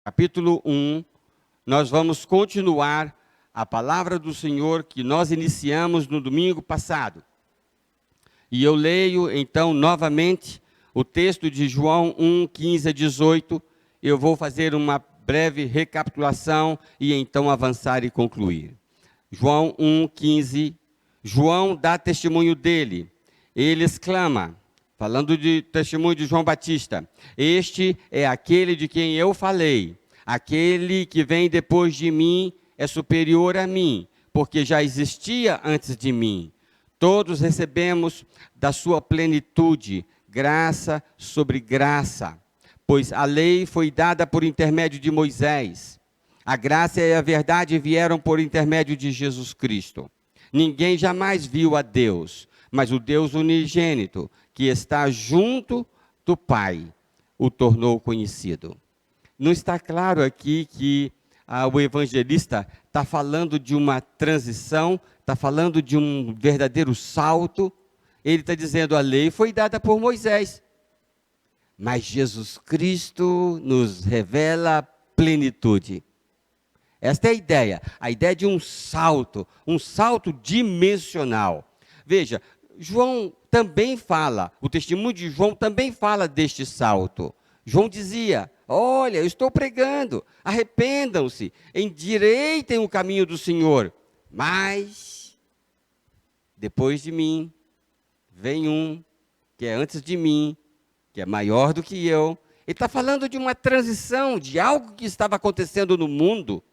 capítulo 1, nós vamos continuar a palavra do Senhor que nós iniciamos no domingo passado. E eu leio, então, novamente, o texto de João 1, 15 a 18. Eu vou fazer uma breve recapitulação e então avançar e concluir. João 1, 15. João dá testemunho dele. Ele exclama, falando de testemunho de João Batista: este é aquele de quem eu falei. Aquele que vem depois de mim é superior a mim, porque já existia antes de mim. Todos recebemos da sua plenitude, graça sobre graça, pois a lei foi dada por intermédio de Moisés. A graça e a verdade vieram por intermédio de Jesus Cristo. Ninguém jamais viu a Deus, mas o Deus unigênito, que está junto do Pai, o tornou conhecido. Não está claro aqui que o evangelista está falando de uma transição, está falando de um verdadeiro salto. Ele está dizendo: a lei foi dada por Moisés, mas Jesus Cristo nos revela plenitude. Esta é a ideia de um salto dimensional. Veja, João também fala, o testemunho de João também fala deste salto. João dizia: olha, eu estou pregando, arrependam-se, endireitem o caminho do Senhor. Mas, depois de mim, vem um que é antes de mim, que é maior do que eu. Ele está falando de uma transição, de algo que estava acontecendo no mundo.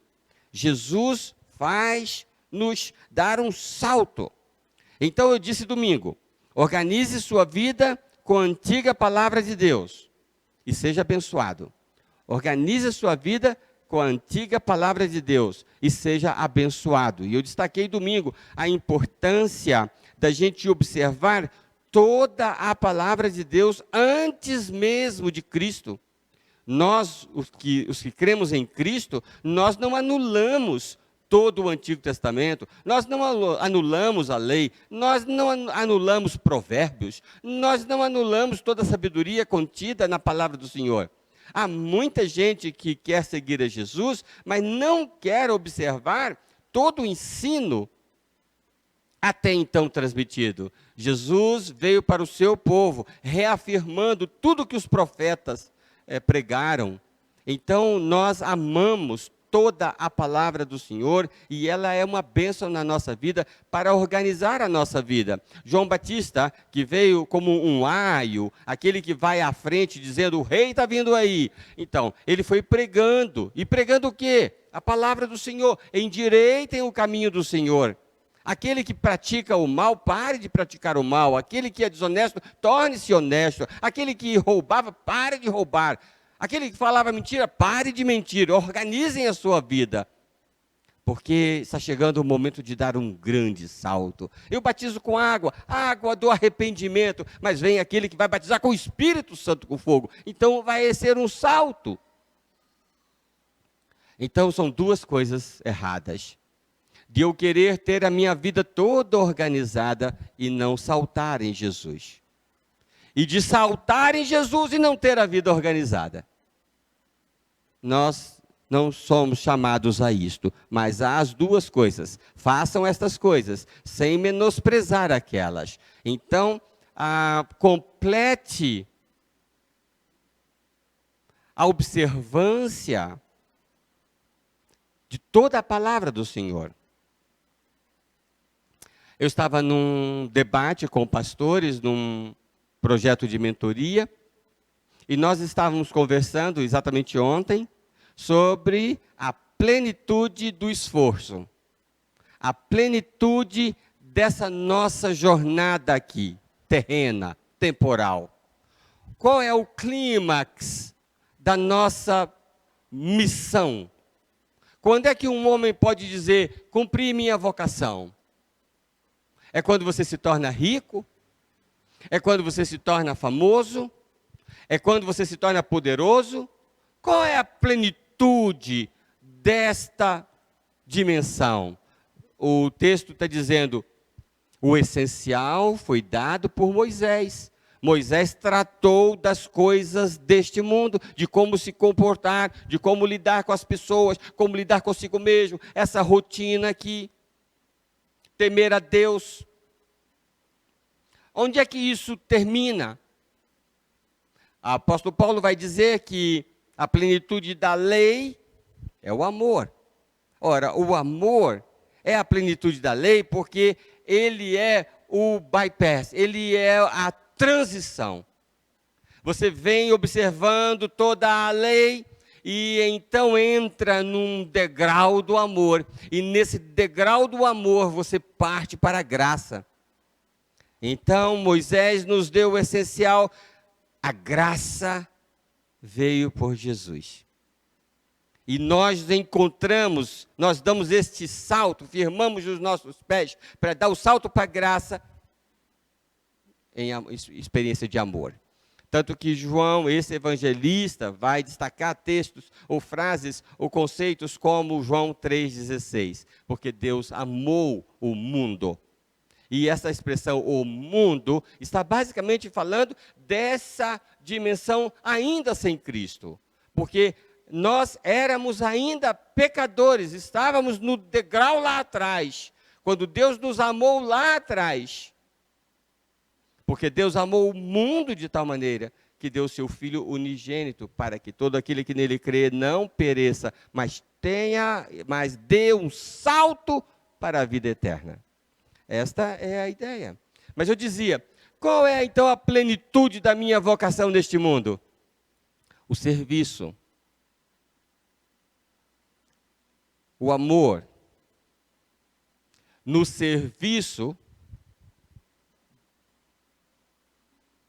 Jesus faz nos dar um salto. Então eu disse domingo: organize sua vida com a antiga palavra de Deus e seja abençoado. Organize sua vida com a antiga palavra de Deus e seja abençoado. E eu destaquei domingo a importância da gente observar toda a palavra de Deus antes mesmo de Cristo. Nós, os que cremos em Cristo, nós não anulamos todo o Antigo Testamento, nós não anulamos a lei, nós não anulamos provérbios, nós não anulamos toda a sabedoria contida na palavra do Senhor. Há muita gente que quer seguir a Jesus, mas não quer observar todo o ensino até então transmitido. Jesus veio para o seu povo, reafirmando tudo que os profetas pregaram. Então nós amamos toda a palavra do Senhor e ela é uma bênção na nossa vida para organizar a nossa vida. João Batista, que veio como um aio, aquele que vai à frente dizendo: o rei está vindo aí. Então, ele foi pregando. E pregando o quê? A palavra do Senhor. Endireitem o caminho do Senhor. Aquele que pratica o mal, pare de praticar o mal. Aquele que é desonesto, torne-se honesto. Aquele que roubava, pare de roubar. Aquele que falava mentira, pare de mentir. Organizem a sua vida. Porque está chegando o momento de dar um grande salto. Eu batizo com água do arrependimento. Mas vem aquele que vai batizar com o Espírito Santo, com fogo. Então vai ser um salto. Então são duas coisas erradas. De eu querer ter a minha vida toda organizada e não saltar em Jesus. E de saltar em Jesus e não ter a vida organizada. Nós não somos chamados a isto, mas há as duas coisas. Façam estas coisas, sem menosprezar aquelas. Então, complete a observância de toda a palavra do Senhor. Eu estava num debate com pastores, num projeto de mentoria, e nós estávamos conversando exatamente ontem sobre a plenitude do esforço, a plenitude dessa nossa jornada aqui, terrena, temporal. Qual é o clímax da nossa missão? Quando é que um homem pode dizer: cumpri minha vocação? É quando você se torna rico? É quando você se torna famoso? É quando você se torna poderoso? Qual é a plenitude desta dimensão? O texto está dizendo: o essencial foi dado por Moisés, Moisés tratou das coisas deste mundo, de como se comportar, de como lidar com as pessoas, como lidar consigo mesmo, essa rotina aqui, temer a Deus. Onde é que isso termina? O apóstolo Paulo vai dizer que a plenitude da lei é o amor. Ora, o amor é a plenitude da lei porque ele é o bypass, ele é a transição. Você vem observando toda a lei e então entra num degrau do amor. E nesse degrau do amor você parte para a graça. Então Moisés nos deu o essencial, a graça veio por Jesus. E nós encontramos, nós damos este salto, firmamos os nossos pés para dar o salto para a graça em experiência de amor. Tanto que João, esse evangelista, vai destacar textos ou frases ou conceitos como João 3,16. Porque Deus amou o mundo. E essa expressão, o mundo, está basicamente falando dessa dimensão ainda sem Cristo. Porque nós éramos ainda pecadores, estávamos no degrau lá atrás, quando Deus nos amou lá atrás. Porque Deus amou o mundo de tal maneira que deu seu Filho unigênito para que todo aquele que nele crê não pereça, mas dê um salto para a vida eterna. Esta é a ideia. Mas eu dizia, qual é então a plenitude da minha vocação neste mundo? O serviço. O amor. No serviço,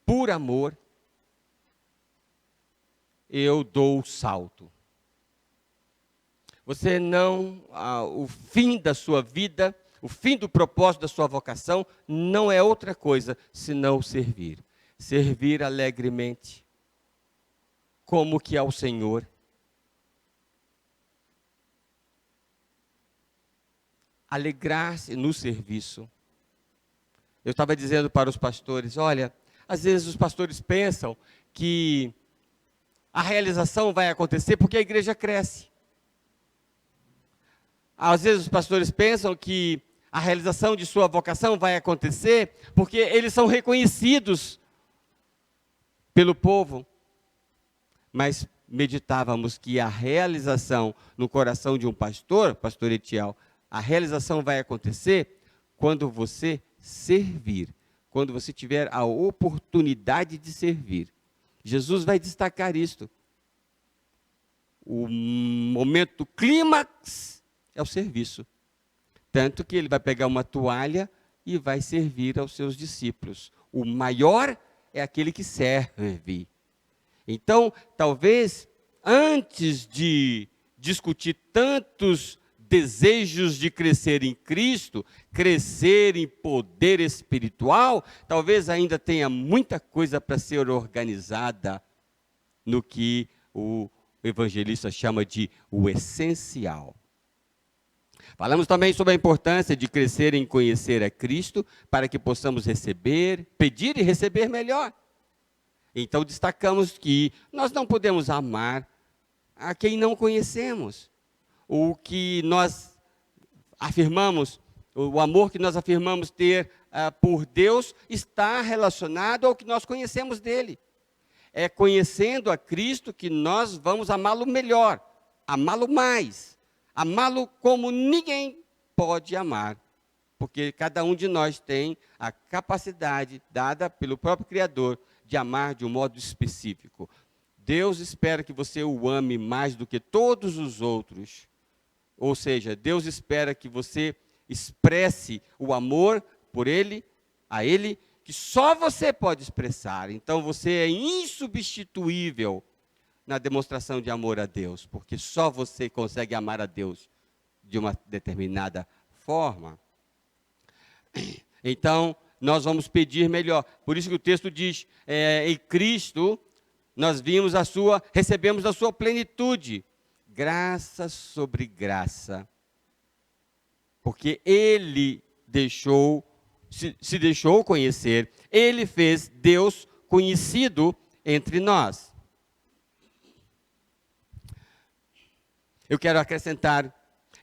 por amor, eu dou o salto. Você não, o fim da sua vida, o fim do propósito da sua vocação, não é outra coisa senão servir. Servir alegremente, como que ao Senhor. Alegrar-se no serviço. Eu estava dizendo para os pastores, olha, às vezes os pastores pensam que a realização vai acontecer porque a igreja cresce. Às vezes os pastores pensam que a realização de sua vocação vai acontecer porque eles são reconhecidos pelo povo. Mas meditávamos que a realização no coração de um pastor, pastor Etiel, a realização vai acontecer quando você servir, quando você tiver a oportunidade de servir. Jesus vai destacar isto. O momento clímax é o serviço. Tanto que ele vai pegar uma toalha e vai servir aos seus discípulos. O maior é aquele que serve. Então, talvez, antes de discutir tantos desejos de crescer em Cristo, crescer em poder espiritual, talvez ainda tenha muita coisa para ser organizada no que o evangelista chama de o essencial. Falamos também sobre a importância de crescer em conhecer a Cristo, para que possamos receber, pedir e receber melhor. Então destacamos que nós não podemos amar a quem não conhecemos. O que nós afirmamos, o amor que nós afirmamos ter por Deus está relacionado ao que nós conhecemos dele. É conhecendo a Cristo que nós vamos amá-lo melhor, amá-lo mais, amá-lo como ninguém pode amar. Porque cada um de nós tem a capacidade dada pelo próprio Criador de amar de um modo específico. Deus espera que você o ame mais do que todos os outros. Ou seja, Deus espera que você expresse o amor por Ele, a Ele, que só você pode expressar. Então você é insubstituível na demonstração de amor a Deus, porque só você consegue amar a Deus de uma determinada forma. Então, nós vamos pedir melhor. Por isso que o texto diz, em Cristo, nós recebemos a sua plenitude. Graça sobre graça. Porque Ele se deixou conhecer, Ele fez Deus conhecido entre nós. Eu quero acrescentar,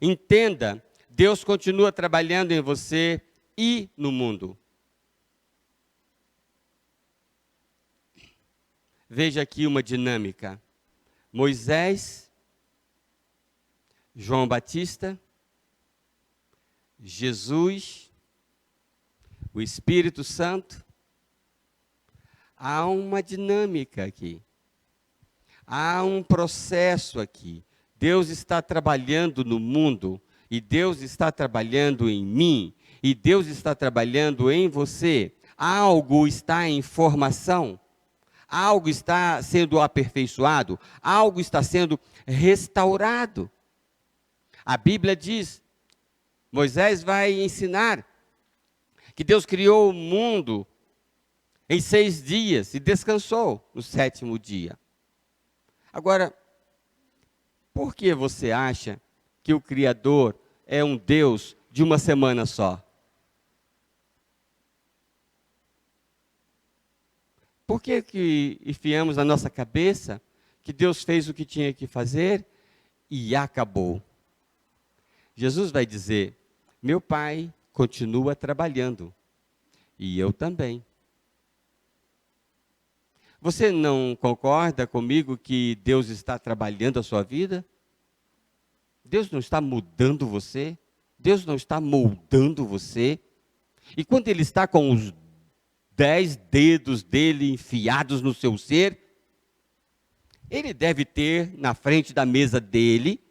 entenda, Deus continua trabalhando em você e no mundo. Veja aqui uma dinâmica. Moisés, João Batista, Jesus, o Espírito Santo. Há uma dinâmica aqui. Há um processo aqui. Deus está trabalhando no mundo, e Deus está trabalhando em mim, e Deus está trabalhando em você. Algo está em formação, algo está sendo aperfeiçoado, algo está sendo restaurado. A Bíblia diz, Moisés vai ensinar que Deus criou o mundo em 6 dias e descansou no 7º dia. Agora, por que você acha que o Criador é um Deus de uma semana só? Por que enfiamos na nossa cabeça que Deus fez o que tinha que fazer e acabou? Jesus vai dizer, meu Pai continua trabalhando, e eu também. Você não concorda comigo que Deus está trabalhando a sua vida? Deus não está mudando você? Deus não está moldando você? E quando Ele está com os 10 dedos dele enfiados no seu ser, Ele deve ter na frente da mesa dele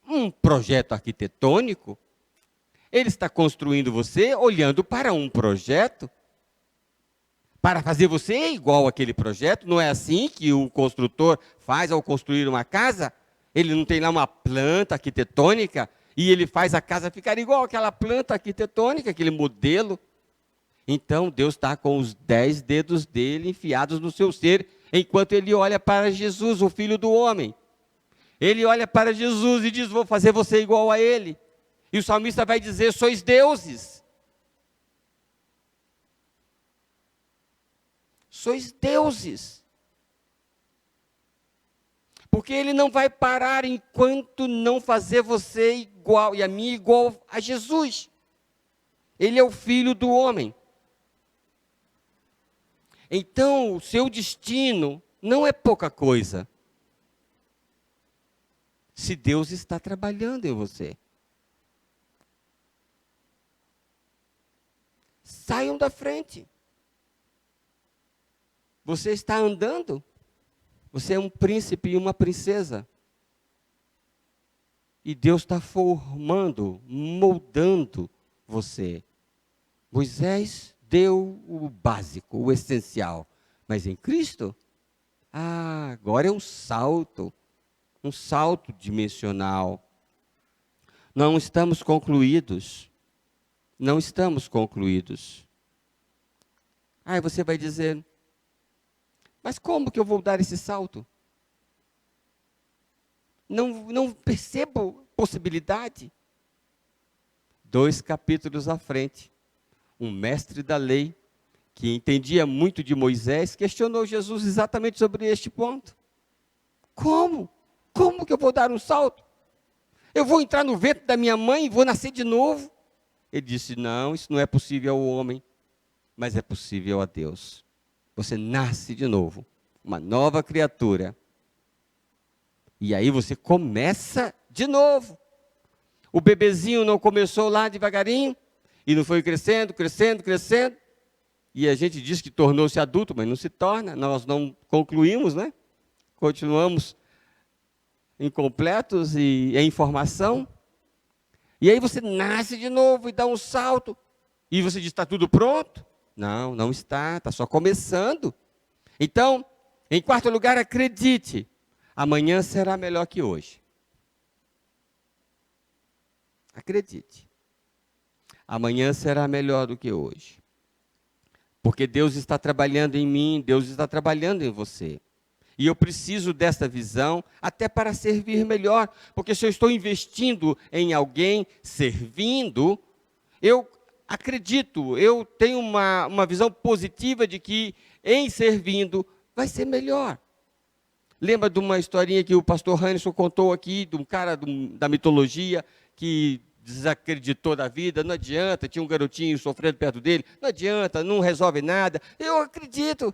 um projeto arquitetônico. Ele está construindo você olhando para um projeto, para fazer você igual àquele projeto. Não é assim que o construtor faz ao construir uma casa? Ele não tem lá uma planta arquitetônica e ele faz a casa ficar igual àquela planta arquitetônica, aquele modelo. Então, Deus está com os 10 dedos dele enfiados no seu ser, enquanto ele olha para Jesus, o Filho do homem. Ele olha para Jesus e diz, vou fazer você igual a ele. E o salmista vai dizer, sois deuses. Sois deuses. Porque Ele não vai parar enquanto não fazer você igual, e a mim igual a Jesus. Ele é o Filho do homem. Então, o seu destino não é pouca coisa. Se Deus está trabalhando em você. Saiam da frente. Você está andando? Você é um príncipe e uma princesa. E Deus está formando, moldando você. Moisés deu o básico, o essencial. Mas em Cristo, agora é um salto dimensional. Não estamos concluídos. Não estamos concluídos. Aí você vai dizer, mas como que eu vou dar esse salto? Não percebo possibilidade. 2 capítulos à frente, um mestre da lei, que entendia muito de Moisés, questionou Jesus exatamente sobre este ponto. Como? Como que eu vou dar um salto? Eu vou entrar no ventre da minha mãe e vou nascer de novo? Ele disse, não, isso não é possível ao homem, mas é possível a Deus. Você nasce de novo, uma nova criatura. E aí você começa de novo. O bebezinho não começou lá devagarinho, e não foi crescendo, crescendo, crescendo. E a gente diz que tornou-se adulto, mas não se torna. Nós não concluímos, né? Continuamos incompletos e em formação. E aí você nasce de novo e dá um salto. E você diz, está tudo pronto? Não, não está só começando. Então, em quarto lugar, acredite, amanhã será melhor que hoje. Acredite. Amanhã será melhor do que hoje. Porque Deus está trabalhando em mim, Deus está trabalhando em você. E eu preciso dessa visão até para servir melhor. Porque se eu estou investindo em alguém, servindo, eu acredito, eu tenho uma visão positiva de que em servindo, vai ser melhor. Lembra de uma historinha que o pastor Hanson contou aqui, de um cara da mitologia que desacreditou da vida? Não adianta, tinha um garotinho sofrendo perto dele, não adianta, não resolve nada. Eu acredito.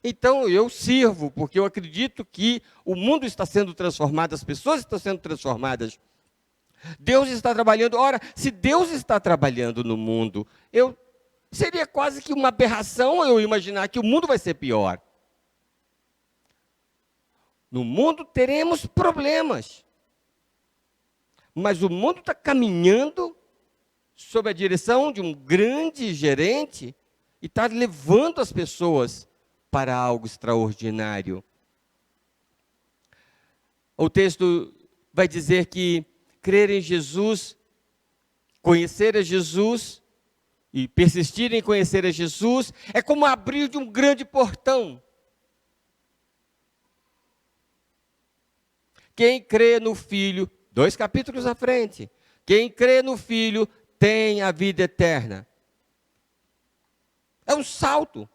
Então eu sirvo, porque eu acredito que o mundo está sendo transformado, as pessoas estão sendo transformadas. Deus está trabalhando. Ora, se Deus está trabalhando no mundo, seria quase que uma aberração eu imaginar que o mundo vai ser pior. No mundo teremos problemas, mas o mundo está caminhando sob a direção de um grande gerente e está levando as pessoas para algo extraordinário. O texto vai dizer que crer em Jesus, conhecer a Jesus e persistir em conhecer a Jesus é como abrir de um grande portão. Quem crê no Filho, 2 capítulos à frente, quem crê no Filho tem a vida eterna. É um salto.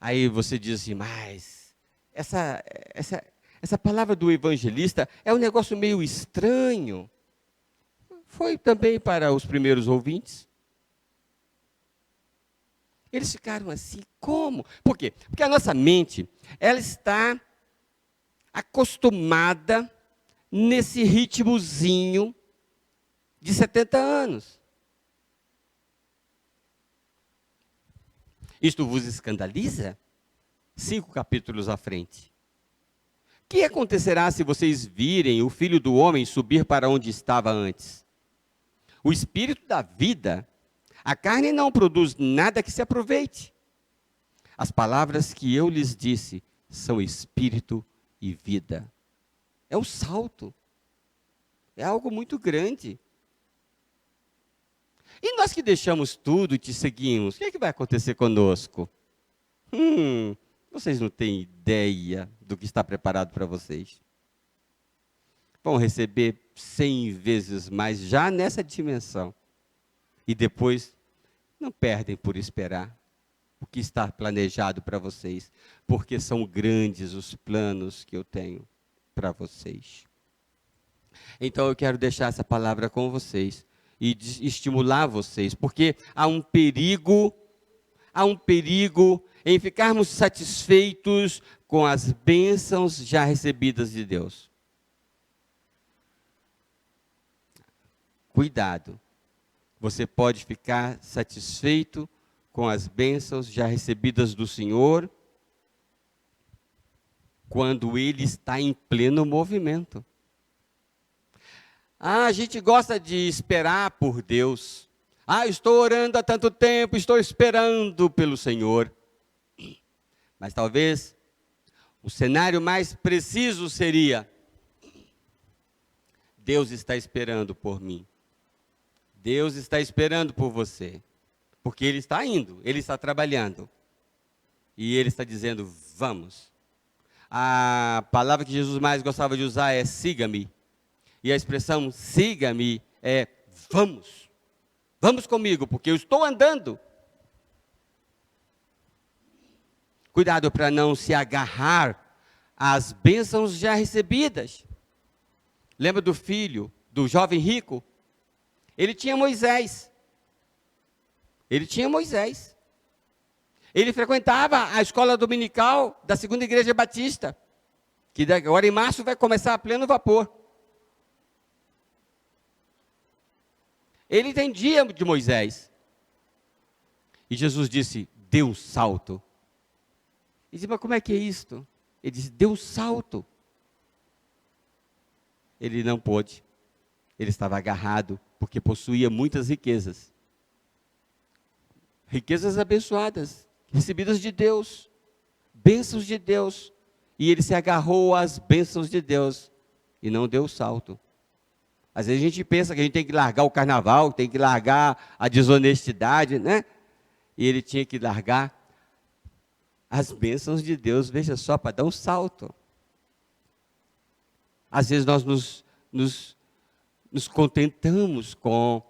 Aí você diz assim, mas essa palavra do evangelista é um negócio meio estranho. Foi também para os primeiros ouvintes. Eles ficaram assim, como? Por quê? Porque a nossa mente, ela está acostumada nesse ritmozinho de 70 anos. Isto vos escandaliza? 5 capítulos à frente. O que acontecerá se vocês virem o Filho do Homem subir para onde estava antes? O Espírito da vida, a carne não produz nada que se aproveite. As palavras que eu lhes disse são Espírito e vida. É um salto. É algo muito grande. E nós que deixamos tudo e te seguimos, o que vai acontecer conosco? Vocês não têm ideia do que está preparado para vocês. Vão receber 100 vezes mais já nessa dimensão. E depois, não perdem por esperar o que está planejado para vocês, porque são grandes os planos que eu tenho para vocês. Então eu quero deixar essa palavra com vocês e estimular vocês, porque há um perigo em ficarmos satisfeitos com as bênçãos já recebidas de Deus. Cuidado, você pode ficar satisfeito com as bênçãos já recebidas do Senhor, quando Ele está em pleno movimento. A gente gosta de esperar por Deus. Estou orando há tanto tempo, estou esperando pelo Senhor. Mas talvez o cenário mais preciso seria: Deus está esperando por mim. Deus está esperando por você. Porque Ele está indo, Ele está trabalhando. E Ele está dizendo, vamos. A palavra que Jesus mais gostava de usar é siga-me. E a expressão siga-me é vamos. Vamos comigo, porque eu estou andando. Cuidado para não se agarrar às bênçãos já recebidas. Lembra do filho, do jovem rico? Ele tinha Moisés. Ele frequentava a escola dominical da Segunda Igreja Batista, que agora em março vai começar a pleno vapor. Ele entendia de Moisés. E Jesus disse, dê um salto. Ele disse, mas como é que é isto? Ele disse, dê um salto. Ele não pôde. Ele estava agarrado, porque possuía muitas riquezas. Riquezas abençoadas, recebidas de Deus. Bênçãos de Deus. E ele se agarrou às bênçãos de Deus. E não deu o salto. Às vezes a gente pensa que a gente tem que largar o carnaval, tem que largar a desonestidade, né? E ele tinha que largar as bênçãos de Deus, veja só, para dar um salto. Às vezes nós nos contentamos com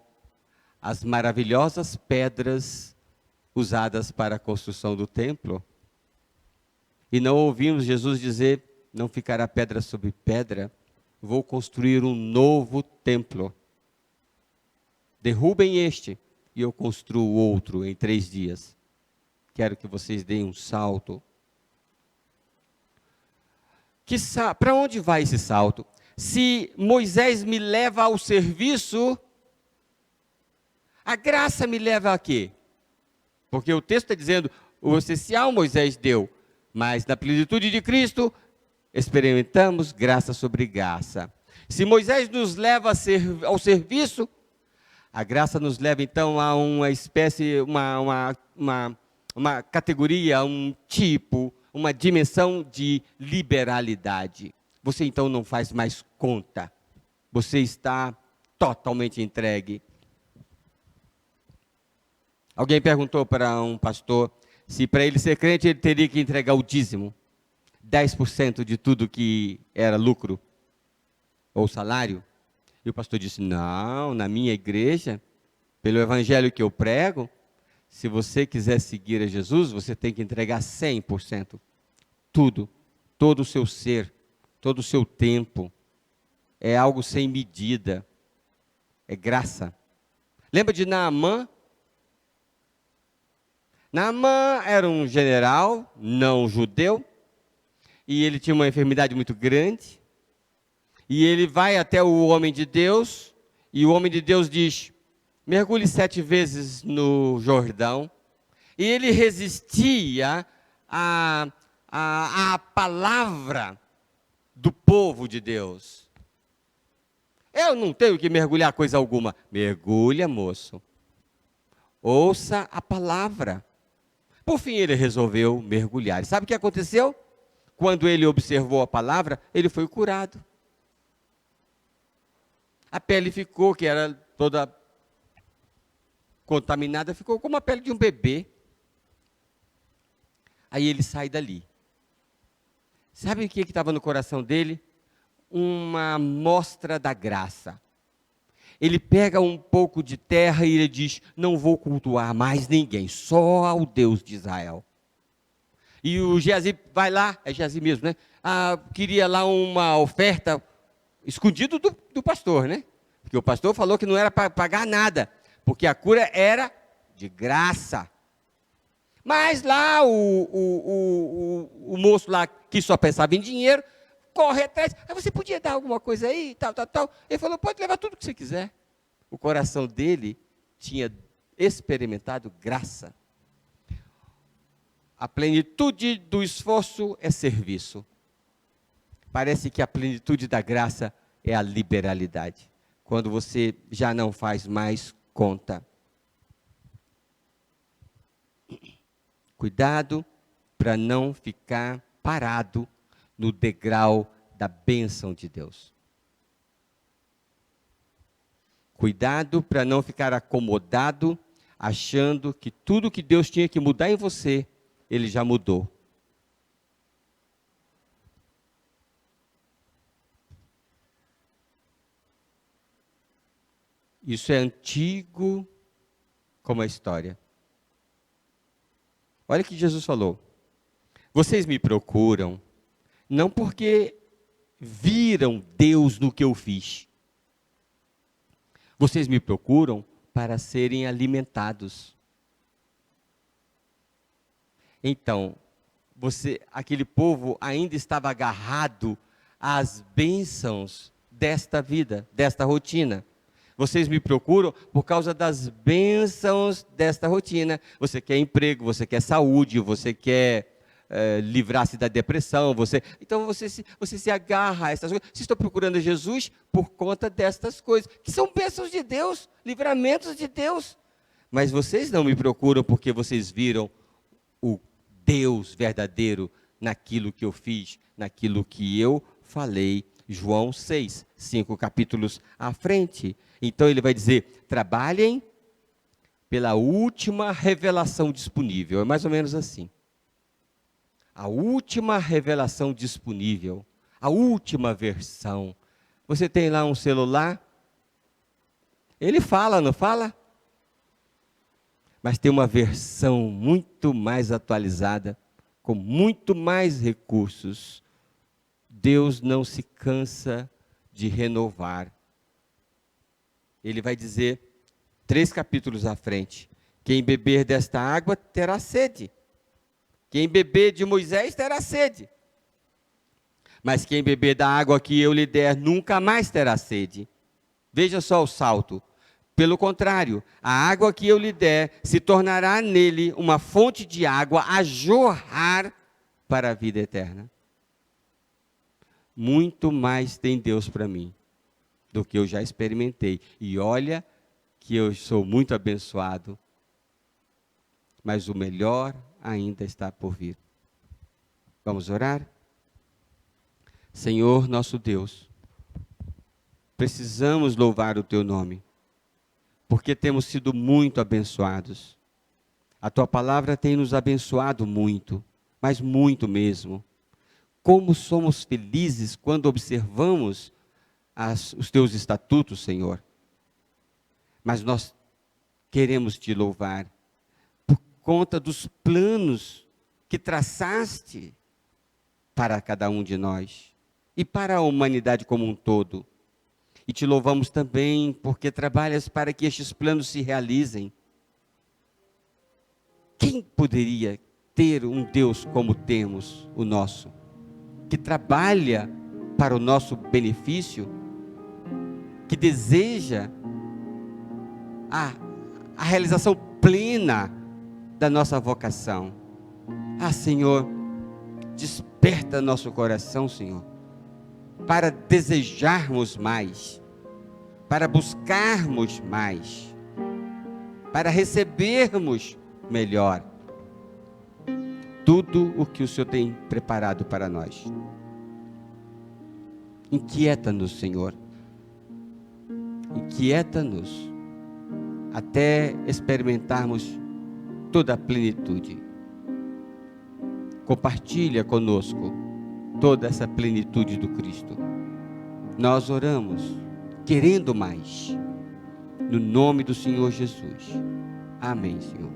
as maravilhosas pedras usadas para a construção do templo. E não ouvimos Jesus dizer: não ficará pedra sobre pedra, vou construir um novo templo. Derrubem este e eu construo outro em 3 dias. Quero que vocês deem um salto. Para onde vai esse salto? Se Moisés me leva ao serviço, a graça me leva a quê? Porque o texto está dizendo: o essencial Moisés deu, mas na plenitude de Cristo, experimentamos graça sobre graça. Se Moisés nos leva ao serviço, a graça nos leva então a uma espécie, uma categoria, um tipo, uma dimensão de liberalidade. Você então não faz mais conta. Você está totalmente entregue. Alguém perguntou para um pastor se para ele ser crente ele teria que entregar o dízimo, 10% de tudo que era lucro ou salário. E o pastor disse: não, na minha igreja, pelo evangelho que eu prego, se você quiser seguir a Jesus, você tem que entregar 100%. Tudo, todo o seu ser, todo o seu tempo. É algo sem medida. É graça. Lembra de Naamã? Naamã era um general não judeu, e ele tinha uma enfermidade muito grande, e ele vai até o homem de Deus, e o homem de Deus diz: mergulhe 7 vezes no Jordão, e ele resistia à palavra do povo de Deus. Eu não tenho que mergulhar coisa alguma. Mergulha, moço. Ouça a palavra. Por fim, ele resolveu mergulhar. E sabe o que aconteceu? Quando ele observou a palavra, ele foi curado. A pele ficou, que era toda contaminada, ficou como a pele de um bebê. Aí ele sai dali. Sabe o que estava no coração dele? Uma amostra da graça. Ele pega um pouco de terra e ele diz: não vou cultuar mais ninguém, só ao Deus de Israel. E o Geazi vai lá, é Geazi mesmo, né? Queria lá uma oferta escondido do pastor, né? Porque o pastor falou que não era para pagar nada, porque a cura era de graça. Mas lá o moço lá, que só pensava em dinheiro, corre atrás: você podia dar alguma coisa aí, tal. Ele falou: pode levar tudo que você quiser. O coração dele tinha experimentado graça. A plenitude do esforço é serviço. Parece que a plenitude da graça é a liberalidade. Quando você já não faz mais conta. Cuidado para não ficar parado no degrau da bênção de Deus. Cuidado para não ficar acomodado, achando que tudo que Deus tinha que mudar em você, Ele já mudou. Isso é antigo como a história. Olha o que Jesus falou: vocês me procuram, não porque viram Deus no que eu fiz. Vocês me procuram para serem alimentados. Então, aquele povo ainda estava agarrado às bênçãos desta vida, desta rotina. Vocês me procuram por causa das bênçãos desta rotina. Você quer emprego, você quer saúde, você quer livrar-se da depressão. Então você se agarra a essas coisas. Vocês estão procurando Jesus por conta destas coisas, que são bênçãos de Deus, livramentos de Deus. Mas vocês não me procuram porque vocês viram o Deus verdadeiro naquilo que eu fiz, naquilo que eu falei. João 6, 5 capítulos à frente. Então ele vai dizer: trabalhem pela última revelação disponível. É mais ou menos assim. A última revelação disponível, a última versão. Você tem lá um celular, ele fala, não fala? mas tem uma versão muito mais atualizada, com muito mais recursos. Deus não se cansa de renovar. Ele vai dizer, 3 capítulos à frente: quem beber desta água terá sede. Quem beber de Moisés terá sede. Mas quem beber da água que eu lhe der nunca mais terá sede. Veja só o salto. Pelo contrário, a água que eu lhe der se tornará nele uma fonte de água a jorrar para a vida eterna. Muito mais tem Deus para mim do que eu já experimentei. E olha que eu sou muito abençoado, mas o melhor ainda está por vir. Vamos orar? Senhor nosso Deus, precisamos louvar o Teu nome, porque temos sido muito abençoados. A Tua palavra tem nos abençoado muito, mas muito mesmo. Como somos felizes quando observamos os Teus estatutos, Senhor. Mas nós queremos Te louvar por conta dos planos que traçaste para cada um de nós e para a humanidade como um todo. E Te louvamos também porque trabalhas para que estes planos se realizem. Quem poderia ter um Deus como temos o nosso, que trabalha para o nosso benefício, que deseja a realização plena da nossa vocação? Ah, Senhor, desperta nosso coração, Senhor, para desejarmos mais, para buscarmos mais, para recebermos melhor tudo o que o Senhor tem preparado para nós. Inquieta-nos, Senhor, inquieta-nos até experimentarmos toda a plenitude. Compartilha conosco toda essa plenitude do Cristo. Nós oramos, querendo mais, no nome do Senhor Jesus. Amém, Senhor.